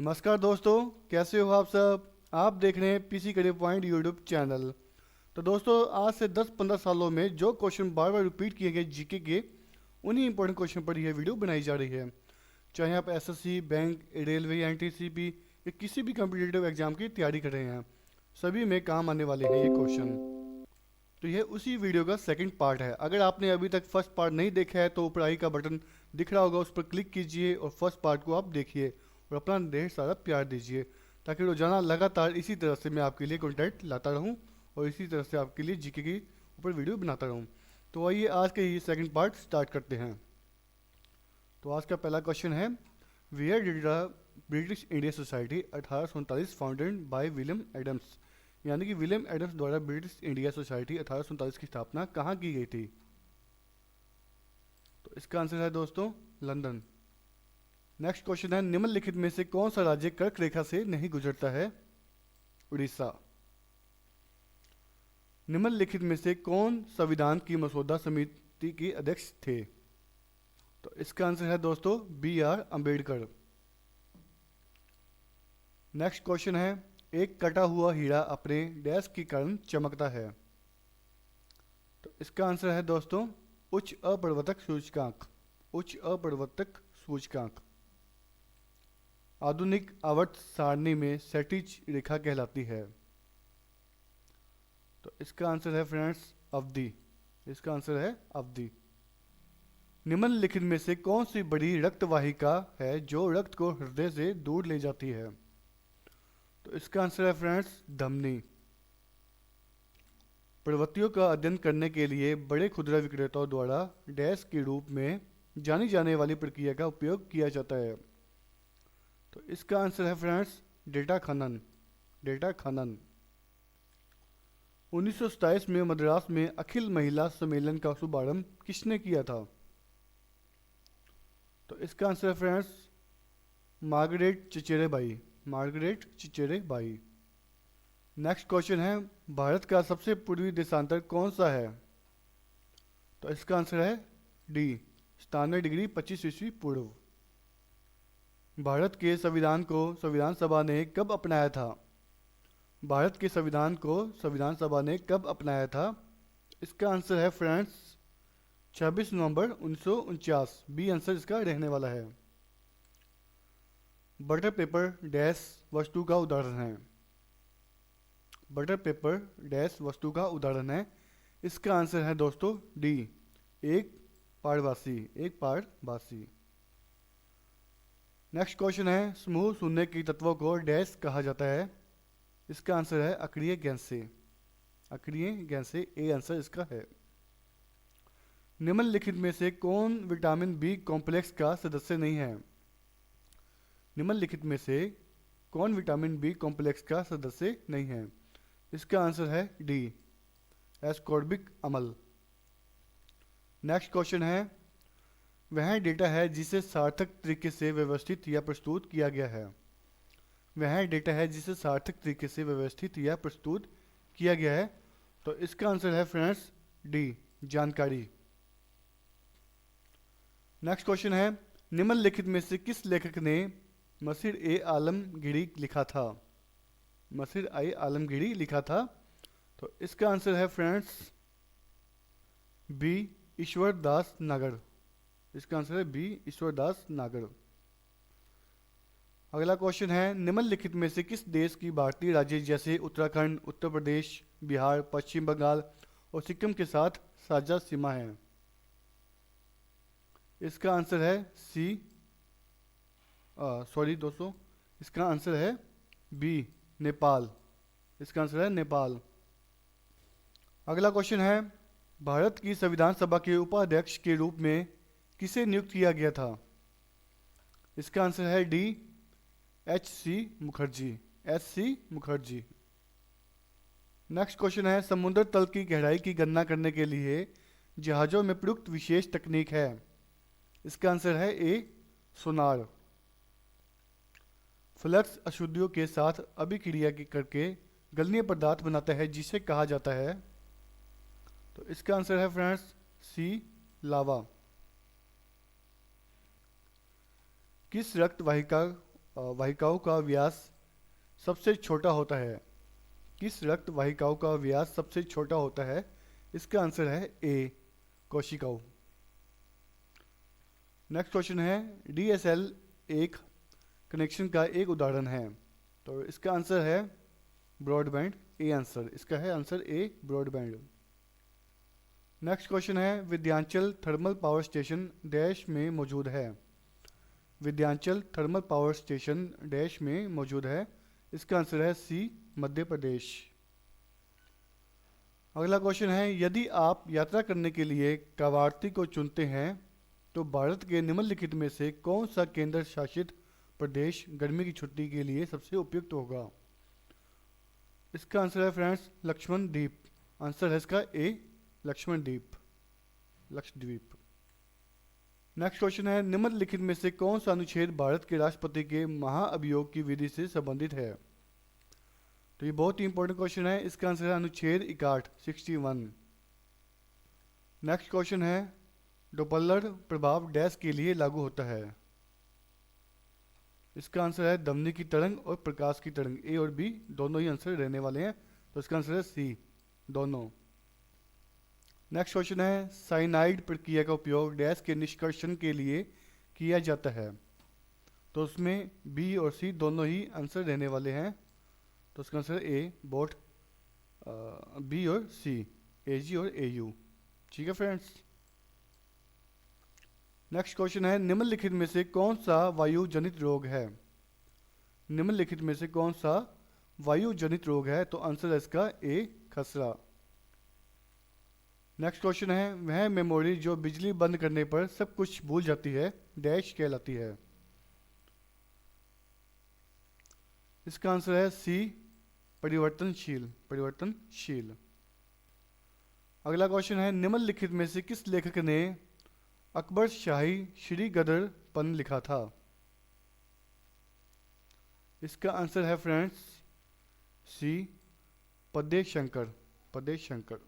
नमस्कार दोस्तों, कैसे हो आप सब। आप देख रहे हैं PC career point YouTube channel. तो दोस्तों, आज से 10-15 सालों में जो क्वेश्चन बार बार रिपीट किए गए जीके के, उन्हीं इंपॉर्टेंट क्वेश्चन पर यह वीडियो बनाई जा रही है। चाहे आप एसएससी, बैंक, रेलवे, एनटीसीपी या किसी भी कॉम्पिटिटिव एग्जाम की तैयारी कर रहे हैं, सभी में काम आने वाले हैं ये क्वेश्चन। तो यह उसी वीडियो का सेकंड पार्ट है। अगर आपने अभी तक फर्स्ट पार्ट नहीं देखा है तो ऊपर आई का बटन दिख रहा होगा, उस पर क्लिक कीजिए और फर्स्ट पार्ट को आप देखिए और अपना ढेर सारा प्यार दीजिए, ताकि रोजाना लगातार इसी तरह से मैं आपके लिए कंटेंट लाता रहूं और इसी तरह से आपके लिए जीके के ऊपर वीडियो बनाता रहूं। तो आइए आज के ये सेकंड पार्ट स्टार्ट करते हैं। तो आज का पहला क्वेश्चन है, where did the British India Society 1839 founded by William Adams, यानी कि विलियम एडम्स द्वारा ब्रिटिश इंडिया सोसाइटी 1847 की स्थापना कहाँ की गई थी। तो इसका आंसर है दोस्तों लंदन। नेक्स्ट क्वेश्चन है, निम्नलिखित में से कौन सा राज्य कर्क रेखा से नहीं गुजरता है। उड़ीसा। निम्नलिखित में से कौन संविधान की मसौदा समिति के अध्यक्ष थे। तो इसका आंसर है दोस्तों B.R. अम्बेडकर। नेक्स्ट क्वेश्चन है, एक कटा हुआ हीरा अपने डैश के कारण चमकता है। तो इसका आंसर है दोस्तों उच्च अपवर्तक सूचकांक। उच्च अपवर्तक सूचकांक। आधुनिक आवर्त सारणी में क्षैतिज रेखा कहलाती है। तो इसका आंसर है फ्रेंड्स अवधि। इसका आंसर है अवधि। निम्नलिखित में से कौन सी बड़ी रक्त वाहिका है जो रक्त को हृदय से दूर ले जाती है। तो इसका आंसर है फ्रेंड्स धमनी। प्रवृत्तियों का अध्ययन करने के लिए बड़े खुदरा विक्रेताओं द्वारा डैश के रूप में जानी जाने वाली प्रक्रिया का उपयोग किया जाता है। तो इसका आंसर है फ्रेंड्स डेटा खनन। डेटा खनन। 1927 में मद्रास में अखिल महिला सम्मेलन का शुभारंभ किसने किया था। तो इसका आंसर है फ्रेंड्स मार्गरेट चिचेरे बाई। मार्गरेट चिचेरे बाई। नेक्स्ट क्वेश्चन है, भारत का सबसे पूर्वी देशांतर कौन सा है। तो इसका आंसर है डी 97 डिग्री 25 ईस्वी पूर्व। भारत के संविधान को संविधान सभा ने कब अपनाया था। भारत के संविधान को संविधान सभा ने कब अपनाया था। इसका आंसर है फ्रेंड्स 26 नवंबर 1949। बी आंसर इसका रहने वाला है। बटर पेपर डैश वस्तु का उदाहरण है। बटर पेपर डैश वस्तु का उदाहरण है। इसका आंसर है दोस्तों डी एक पारभासी। एक पारभासी। नेक्स्ट क्वेश्चन है, समूह शून्य की तत्वों को डैश कहा जाता है। इसका आंसर है अक्रिय गैसें। अक्रिय गैसें ए आंसर इसका है। निम्नलिखित में से कौन विटामिन बी कॉम्प्लेक्स का सदस्य नहीं है। निम्नलिखित में से कौन विटामिन बी कॉम्प्लेक्स का सदस्य नहीं है। इसका आंसर है डी एस्कॉर्बिक अम्ल। नेक्स्ट क्वेश्चन है, वह डेटा है जिसे सार्थक तरीके से व्यवस्थित या प्रस्तुत किया गया है। वह डेटा है जिसे सार्थक तरीके से व्यवस्थित या प्रस्तुत किया गया है। तो इसका आंसर है फ्रेंड्स डी जानकारी। नेक्स्ट क्वेश्चन है, निम्नलिखित में से किस लेखक ने मसीर ए आलमगीरी लिखा था। मसीर ए आलमगीरी लिखा था। तो इसका आंसर है फ्रेंड्स बी ईश्वर दास नागर। इसका आंसर है बी ईश्वर दास नागर। अगला क्वेश्चन है, निम्नलिखित में से किस देश की भारतीय राज्य जैसे उत्तराखंड, उत्तर प्रदेश, बिहार, पश्चिम बंगाल और सिक्किम के साथ साझा सीमा है। इसका आंसर है सी सॉरी दोस्तों, इसका आंसर है बी नेपाल। इसका आंसर है नेपाल। अगला क्वेश्चन है, भारत की संविधान सभा के उपाध्यक्ष के रूप में किसे नियुक्त किया गया था। इसका आंसर है D H.C. Mukherjee. H.C. Mukherjee. Next question है, समुद्र तल की गहराई की गणना करने के लिए जहाजों में प्रयुक्त विशेष तकनीक है। इसका आंसर है ए सोनार। फ्लक्स अशुद्धियों के साथ अभिक्रिया करके गलनीय पदार्थ बनाता है जिसे कहा जाता है। तो इसका आंसर है फ्रेंड्स सी लावा। किस रक्त वाहिका वाहिकाओं का व्यास सबसे छोटा होता है? किस रक्त वाहिकाओं का व्यास सबसे छोटा होता है? इसका आंसर है ए, कोशिकाओं। नेक्स्ट क्वेश्चन है, डीएसएल एक कनेक्शन का एक उदाहरण है। तो इसका आंसर है ब्रॉडबैंड, ए आंसर। इसका है answer A, broadband. Next question है, Vindhyachal thermal power station dash में मौजूद है? Vindhyachal thermal power station dash में मौजूद है? इसका आंसर है सी, मध्य प्रदेश। अगला क्वेश्चन है, यदि आप यात्रा करने के लिए कवारती को चुनते हैं तो भारत के निम्नलिखित में से कौन सा केंद्र शासित प्रदेश गर्मी की छुट्टी के लिए सबसे उपयुक्त होगा? इसका आंसर है फ्रेंड्स लक्ष्मण द्वीप। आंसर है इसका ए, लक्ष्मण द्वीप, लक्षद्वीप। नेक्स्ट क्वेश्चन है, निम्नलिखित में से कौन सा अनुच्छेद भारत के राष्ट्रपति के महाअभियोग की विधि से संबंधित है? तो ये बहुत ही इंपॉर्टेंट क्वेश्चन है। इसका आंसर है अनुच्छेद 61। नेक्स्ट क्वेश्चन है, डोपलर प्रभाव डैश के लिए लागू होता है? इसका आंसर है धमनी की तरंग और प्रकाश की तरंग। ए और बी दोनों ही आंसर रहने वाले हैं, तो इसका आंसर है सी, दोनों। नेक्स्ट क्वेश्चन है, साइनाइड प्रक्रिया का उपयोग डैश के निष्कर्षण के लिए किया जाता है? तो उसमें बी और सी दोनों ही आंसर रहने वाले हैं, तो इसका आंसर ए, बोथ बी और सी, ए जी और ए यू। ठीक है फ्रेंड्स। नेक्स्ट क्वेश्चन है, निम्नलिखित में से कौन सा वायु जनित रोग है? निम्नलिखित में से कौन सा वायु जनित रोग है? तो आंसर है इसका ए, खसरा। नेक्स्ट क्वेश्चन है, वह मेमोरी जो बिजली बंद करने पर सब कुछ भूल जाती है डैश कहलाती है? इसका आंसर है सी, परिवर्तनशील, परिवर्तनशील। अगला क्वेश्चन है, निम्नलिखित में से किस लेखक ने अकबर शाही श्री गदर पन लिखा था? इसका आंसर है फ्रेंड्स सी, पद्य शंकर, पद्य शंकर।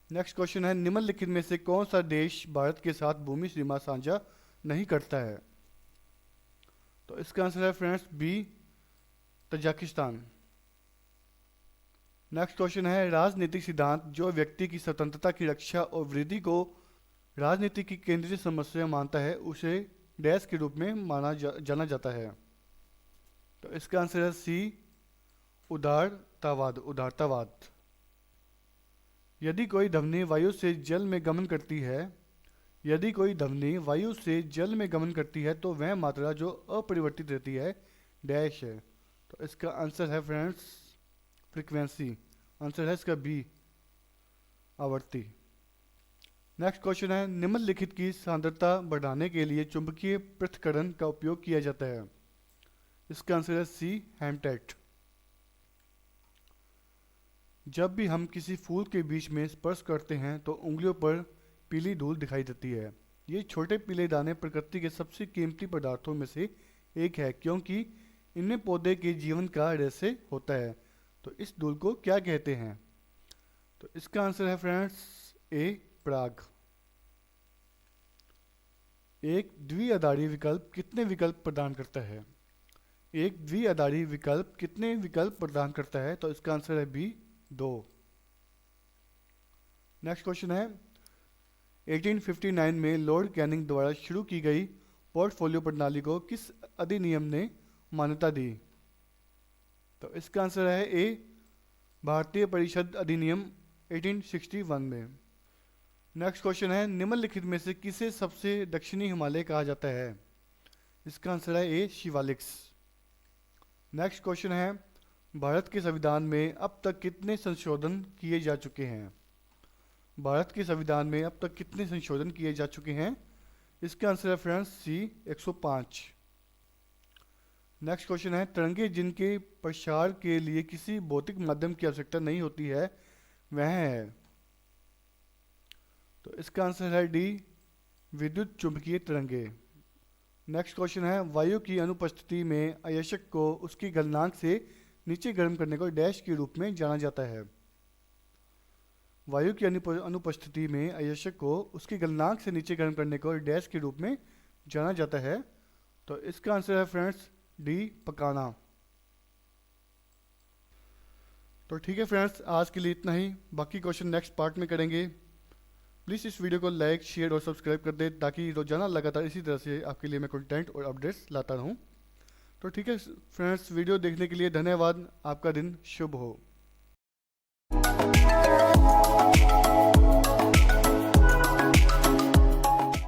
नेक्स्ट क्वेश्चन है, निम्नलिखित में से कौन सा देश भारत के साथ भूमि सीमा साझा नहीं करता है? तो इसका आंसर है friends B, Tajikistan. Next question है, राजनीतिक सिद्धांत जो व्यक्ति की स्वतंत्रता की रक्षा और वृद्धि को राजनीति की केंद्रीय समस्या मानता है उसे डैश के रूप में जाना जाता है? तो इसका आंसर है सी, उदारतावाद, उदारतावाद। यदि कोई ध्वनि वायु से जल में गमन करती है, यदि कोई ध्वनि वायु से जल में गमन करती है तो वह मात्रा जो अपरिवर्तित रहती है डैश है? तो इसका आंसर है फ्रेंड्स फ्रीक्वेंसी। आंसर है इसका बी, आवृत्ति। नेक्स्ट क्वेश्चन है, निम्नलिखित की सांद्रता बढ़ाने के लिए चुंबकीय पृथक्करण का उपयोग किया जाता है? इसका आंसर है सी, हेमटेट। जब भी हम किसी फूल के बीच में स्पर्श करते हैं तो उंगलियों पर पीली धूल दिखाई देती है। ये छोटे पीले दाने प्रकृति के सबसे कीमती पदार्थों में से एक है क्योंकि इनमें पौधे के जीवन का रहस्य होता है। तो इस धूल को क्या कहते हैं? तो इसका आंसर है फ्रेंड्स ए, पराग। एक द्विआधारी विकल्प कितने विकल्प प्रदान करता है? एक द्विआधारी विकल्प कितने विकल्प प्रदान करता है? तो इसका आंसर है बी, 2। नेक्स्ट क्वेश्चन है, 1859 में लॉर्ड कैनिंग द्वारा शुरू की गई पोर्टफोलियो प्रणाली को किस अधिनियम ने मान्यता दी? तो इसका आंसर है ए, भारतीय परिषद अधिनियम 1861 में। नेक्स्ट क्वेश्चन है, निम्नलिखित में से किसे सबसे दक्षिणी हिमालय कहा जाता है? इसका आंसर है ए, शिवालिक्स। नेक्स्ट क्वेश्चन है, भारत के संविधान में अब तक कितने संशोधन किए जा चुके हैं? भारत के संविधान में अब तक कितने संशोधन किए जा चुके हैं? इसका आंसर है फ्रेंड्स सी, 105। नेक्स्ट क्वेश्चन है, तरंगे जिनके प्रसार के लिए किसी भौतिक माध्यम की आवश्यकता नहीं होती है वह है? तो इसका आंसर है डी, विद्युत चुंबकीय तरंगे। नेक्स्ट क्वेश्चन है, वायु की अनुपस्थिति में अयस्क को उसकी गलनांक से नीचे गर्म करने को डैश के रूप में जाना जाता है? वायु की अनुपस्थिति में अयस्क को उसकी गलनांक से नीचे गर्म करने को डैश के रूप में जाना जाता है? तो इसका आंसर है फ्रेंड्स डी, पकाना। तो ठीक है फ्रेंड्स, आज के लिए इतना ही। बाकी क्वेश्चन नेक्स्ट पार्ट में करेंगे। प्लीज़ इस वीडियो को लाइक, शेयर और सब्सक्राइब कर दें ताकि रोजाना लगातार इसी तरह से आपके लिए मैं कंटेंट और अपडेट्स लाता रहूँ। तो ठीक है फ्रेंड्स, वीडियो देखने के लिए धन्यवाद। आपका दिन शुभ हो।